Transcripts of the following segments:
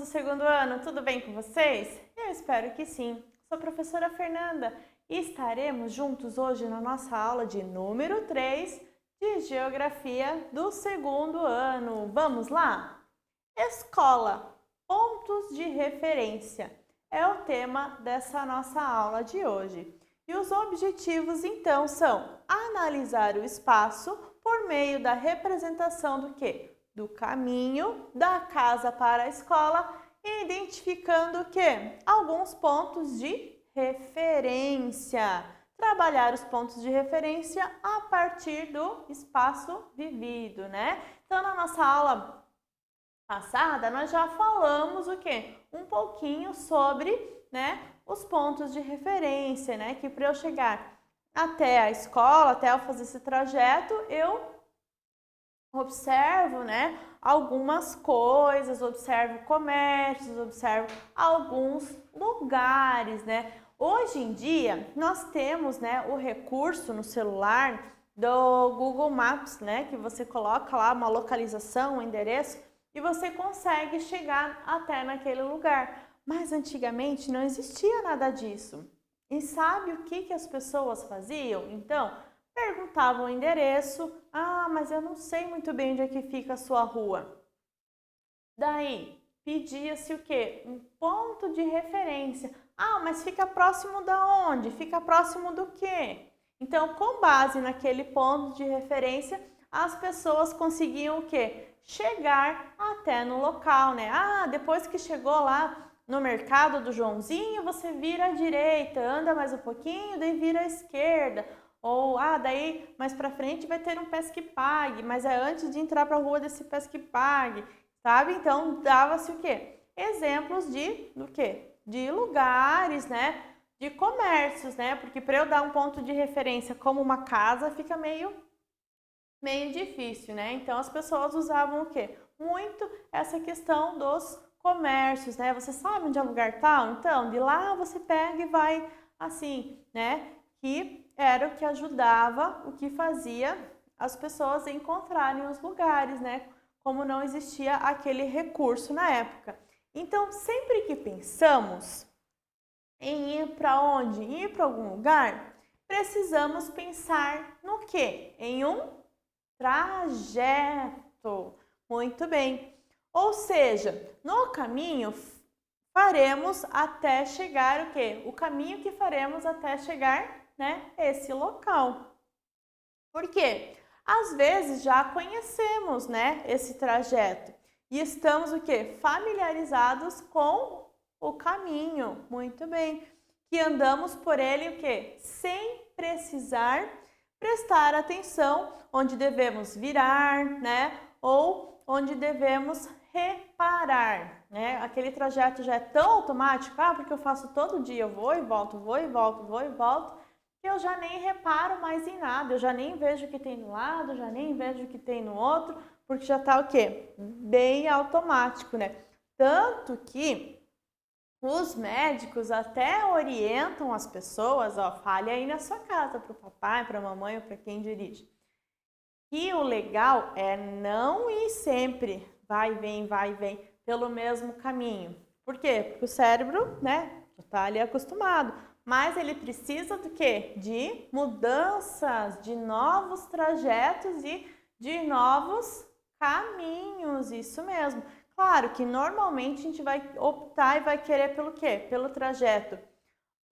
do segundo ano, tudo bem com vocês? Eu espero que sim. Sou a professora Fernanda e estaremos juntos hoje na nossa aula de número 3 de Geografia do segundo ano. Vamos lá? Escola, pontos de referência é o tema dessa nossa aula de hoje. E os objetivos então são analisar o espaço por meio da representação do quê? Do caminho da casa para a escola, identificando o quê? Alguns pontos de referência. Trabalhar os pontos de referência a partir do espaço vivido, né? Então, na nossa aula passada, nós já falamos o quê? Um pouquinho sobre, né, os pontos de referência, né? Que para eu chegar até a escola, até eu fazer esse trajeto, eu observo, né, algumas coisas, observo comércios, observo alguns lugares, né? Hoje em dia, nós temos, né, o recurso no celular do Google Maps, né, que você coloca lá uma localização, um endereço e você consegue chegar até naquele lugar. Mas antigamente não existia nada disso. E sabe o que as pessoas faziam? Então, perguntavam o endereço. Ah, mas eu não sei muito bem onde é que fica a sua rua. Daí, pedia-se o quê? Um ponto de referência. Ah, mas fica próximo da onde? Fica próximo do quê? Então, com base naquele ponto de referência, as pessoas conseguiam o quê? Chegar até no local, né? Ah, depois que chegou lá no mercado do Joãozinho, você vira à direita, anda mais um pouquinho, daí vira à esquerda. Ou, daí mais pra frente vai ter um Pesque Pague, mas é antes de entrar para a rua desse Pesque Pague, sabe? Então, dava-se o quê? Exemplos do quê? De lugares, né? De comércios, né? Porque para eu dar um ponto de referência como uma casa, fica meio difícil, né? Então, as pessoas usavam o quê? Muito essa questão dos comércios, né? Você sabe onde é o lugar tal? Então, de lá você pega e vai assim, né? Que era o que ajudava, o que fazia as pessoas encontrarem os lugares, né? Como não existia aquele recurso na época. Então, sempre que pensamos em ir para onde? Ir para algum lugar, precisamos pensar no quê? Em um trajeto. Muito bem. Ou seja, no caminho faremos até chegar o quê? O caminho que faremos até chegar, né, esse local. Por quê? Às vezes já conhecemos, né, esse trajeto e estamos o quê? Familiarizados com o caminho. Muito bem. Que andamos por ele o quê? Sem precisar prestar atenção onde devemos virar, né? Ou onde devemos reparar, né? Aquele trajeto já é tão automático, porque eu faço todo dia, eu vou e volto, vou e volto, vou e volto, que eu já nem reparo mais em nada, eu já nem vejo o que tem no lado, já nem vejo o que tem no outro, porque já tá o quê? Bem automático, né? Tanto que os médicos até orientam as pessoas, fale aí na sua casa, para o papai, para a mamãe ou para quem dirige. E o legal é não ir sempre, vai e vem, pelo mesmo caminho. Por quê? Porque o cérebro, né, está ali acostumado. Mas ele precisa do quê? De mudanças, de novos trajetos e de novos caminhos, isso mesmo. Claro que normalmente a gente vai optar e vai querer pelo quê? Pelo trajeto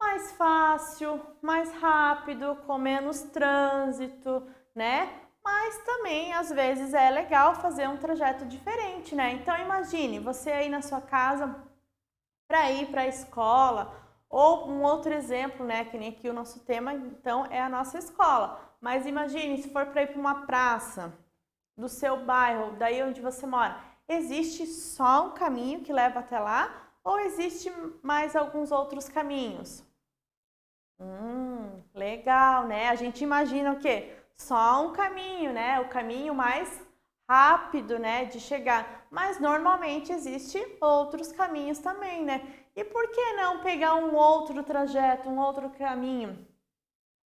mais fácil, mais rápido, com menos trânsito, né? Mas também às vezes é legal fazer um trajeto diferente, né? Então imagine você aí na sua casa para ir para a escola, ou um outro exemplo, né? Que nem aqui o nosso tema, então, é a nossa escola. Mas imagine se for para ir para uma praça do seu bairro, daí onde você mora. Existe só um caminho que leva até lá ou existe mais alguns outros caminhos? Legal, né? A gente imagina o quê? Só um caminho, né? O caminho mais rápido, né, de chegar. Mas normalmente existe outros caminhos também, né? E por que não pegar um outro trajeto, um outro caminho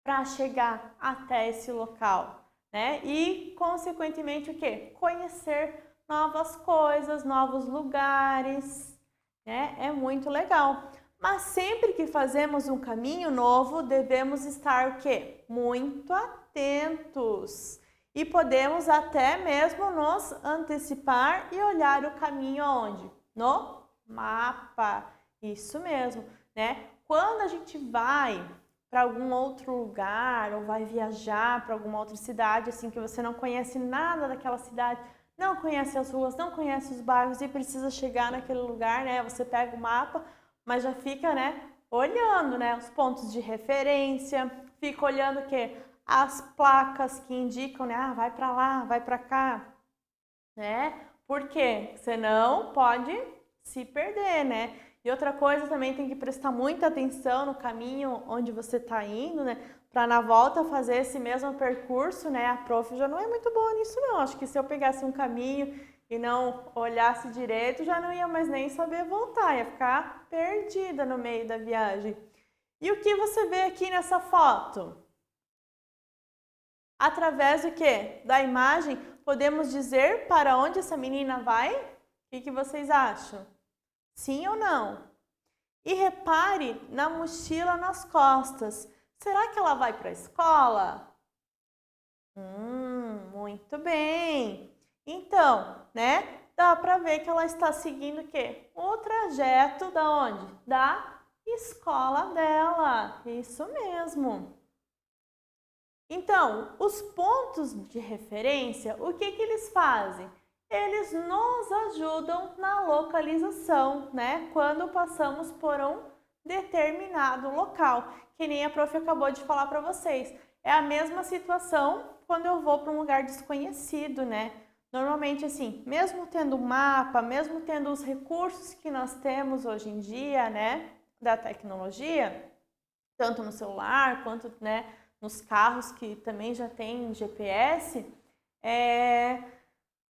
para chegar até esse local, né? E consequentemente o quê? Conhecer novas coisas, novos lugares, né? É muito legal. Mas sempre que fazemos um caminho novo, devemos estar o quê? Muito atentos. E podemos até mesmo nos antecipar e olhar o caminho aonde? No mapa. Isso mesmo, né? Quando a gente vai para algum outro lugar ou vai viajar para alguma outra cidade, assim, que você não conhece nada daquela cidade, não conhece as ruas, não conhece os bairros e precisa chegar naquele lugar, né? Você pega o mapa, mas já fica, né, olhando, né, os pontos de referência, fica olhando o quê? As placas que indicam, né, ah, vai para lá, vai para cá, né? Porque senão pode se perder, né? E outra coisa também tem que prestar muita atenção no caminho onde você está indo, né? Para na volta fazer esse mesmo percurso, né? A prof já não é muito boa nisso, não. Acho que se eu pegasse um caminho e não olhasse direito, já não ia mais nem saber voltar, ia ficar perdida no meio da viagem. E o que você vê aqui nessa foto? Através do quê? Da imagem, podemos dizer para onde essa menina vai? O que vocês acham? Sim ou não? E repare na mochila nas costas. Será que ela vai para a escola? Muito bem. Então, né? Dá para ver que ela está seguindo o quê? O trajeto da onde? Da escola dela. Isso mesmo. Então, os pontos de referência, o que eles fazem? Eles nos ajudam na localização, né? Quando passamos por um determinado local, que nem a prof acabou de falar para vocês. É a mesma situação quando eu vou para um lugar desconhecido, né? Normalmente, assim, mesmo tendo um mapa, mesmo tendo os recursos que nós temos hoje em dia, né, da tecnologia, tanto no celular quanto, né, nos carros que também já tem GPS,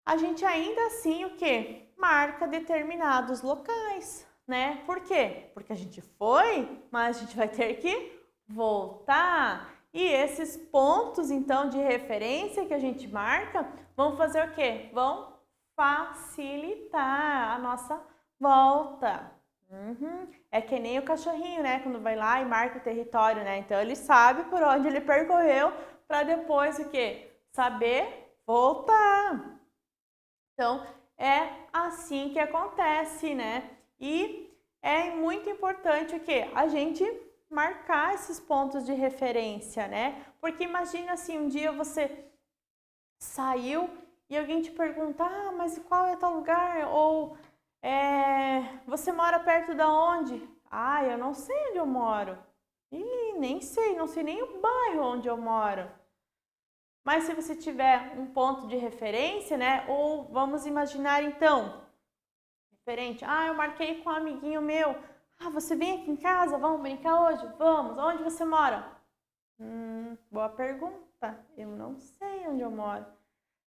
a gente ainda assim o que? Marca determinados locais, né? Por quê? Porque a gente foi, mas a gente vai ter que voltar. E esses pontos, então, de referência que a gente marca, vão fazer o quê? Vão facilitar a nossa volta. É que nem o cachorrinho, né? Quando vai lá e marca o território, né? Então ele sabe por onde ele percorreu para depois o quê? Saber voltar. Então é assim que acontece, né? E é muito importante o quê? A gente marcar esses pontos de referência, né? Porque imagina assim, um dia você saiu e alguém te pergunta, ah, mas qual é tal lugar? Ou você mora perto da onde? Ah, eu não sei onde eu moro. Ih, nem sei, não sei nem o bairro onde eu moro. Mas se você tiver um ponto de referência, né? Ou vamos imaginar então, diferente. Ah, eu marquei com um amiguinho meu. Ah, você vem aqui em casa? Vamos brincar hoje? Vamos. Onde você mora? Boa pergunta. Eu não sei onde eu moro.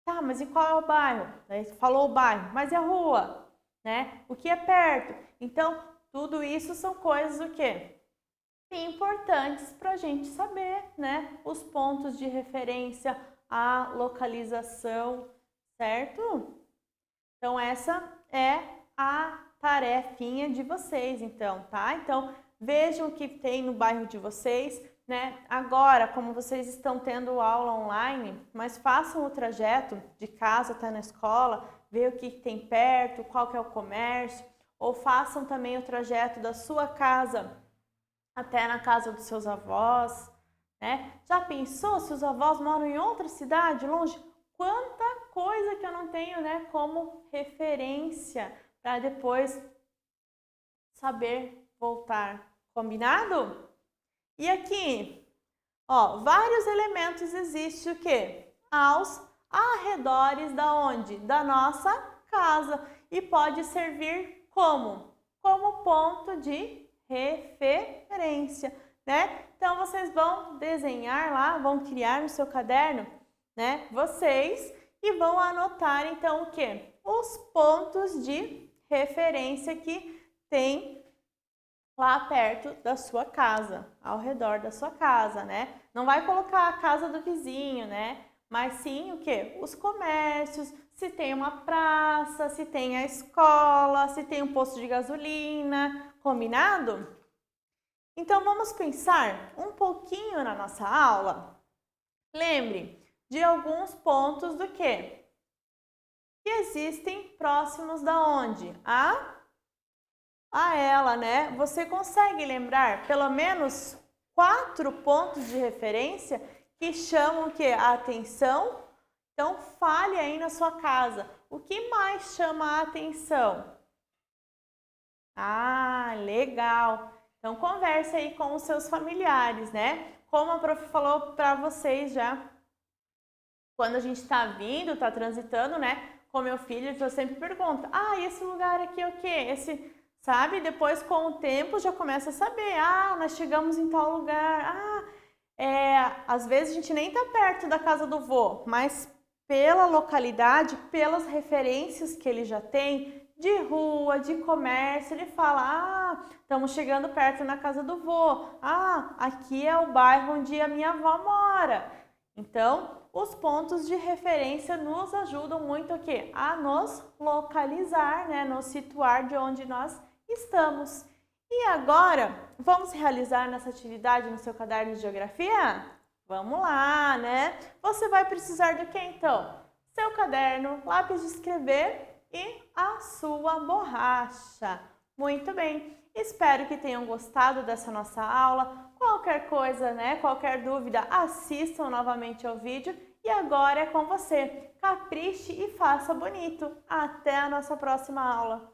Tá, mas e qual é o bairro? Daí falou o bairro, mas e a rua? Né? O que é perto? Então, tudo isso são coisas o quê? Importantes para a gente saber, né? Os pontos de referência, a localização, certo? Então, essa é a tarefinha de vocês, então, tá? Então, vejam o que tem no bairro de vocês, né? Agora, como vocês estão tendo aula online, mas façam o trajeto de casa até na escola, ver o que tem perto, qual que é o comércio, ou façam também o trajeto da sua casa até na casa dos seus avós, né? Já pensou se os avós moram em outra cidade, longe? Quanta coisa que eu não tenho, né, como referência para depois saber voltar. Combinado? E aqui, ó, vários elementos existem o quê? Aos arredores da onde? Da nossa casa. E pode servir como? Como ponto de referência, né? Então vocês vão desenhar lá, vão criar no seu caderno, né? Vocês e vão anotar então o quê? Os pontos de referência que tem lá perto da sua casa, ao redor da sua casa, né? Não vai colocar a casa do vizinho, né? mas sim o quê? Os comércios, se tem uma praça, se tem a escola, se tem um posto de gasolina, combinado? Então vamos pensar um pouquinho na nossa aula? Lembre de alguns pontos do quê? Que existem próximos da onde? A ela, né? Você consegue lembrar pelo menos 4 pontos de referência que chamam que a atenção? Então fale aí na sua casa. O que mais chama a atenção? Ah, legal. Então converse aí com os seus familiares, né? Como a prof falou para vocês já, quando a gente está vindo, está transitando, né? Com meu filho, eu sempre pergunto: ah, esse lugar aqui é o quê? Sabe? Depois, com o tempo, já começa a saber: ah, nós chegamos em tal lugar. Às vezes a gente nem tá perto da casa do vô, mas pela localidade, pelas referências que ele já tem de rua, de comércio, ele fala: ah, estamos chegando perto na casa do vô. Ah, aqui é o bairro onde a minha avó mora. Então, os pontos de referência nos ajudam muito o quê? A nos localizar, né? Nos situar de onde nós estamos. E agora, vamos realizar nessa atividade no seu caderno de geografia? Vamos lá, né? Você vai precisar do que então? Seu caderno, lápis de escrever e a sua borracha. Muito bem, espero que tenham gostado dessa nossa aula. Qualquer coisa, né? Qualquer dúvida, assistam novamente ao vídeo. E agora é com você. Capriche e faça bonito. Até a nossa próxima aula.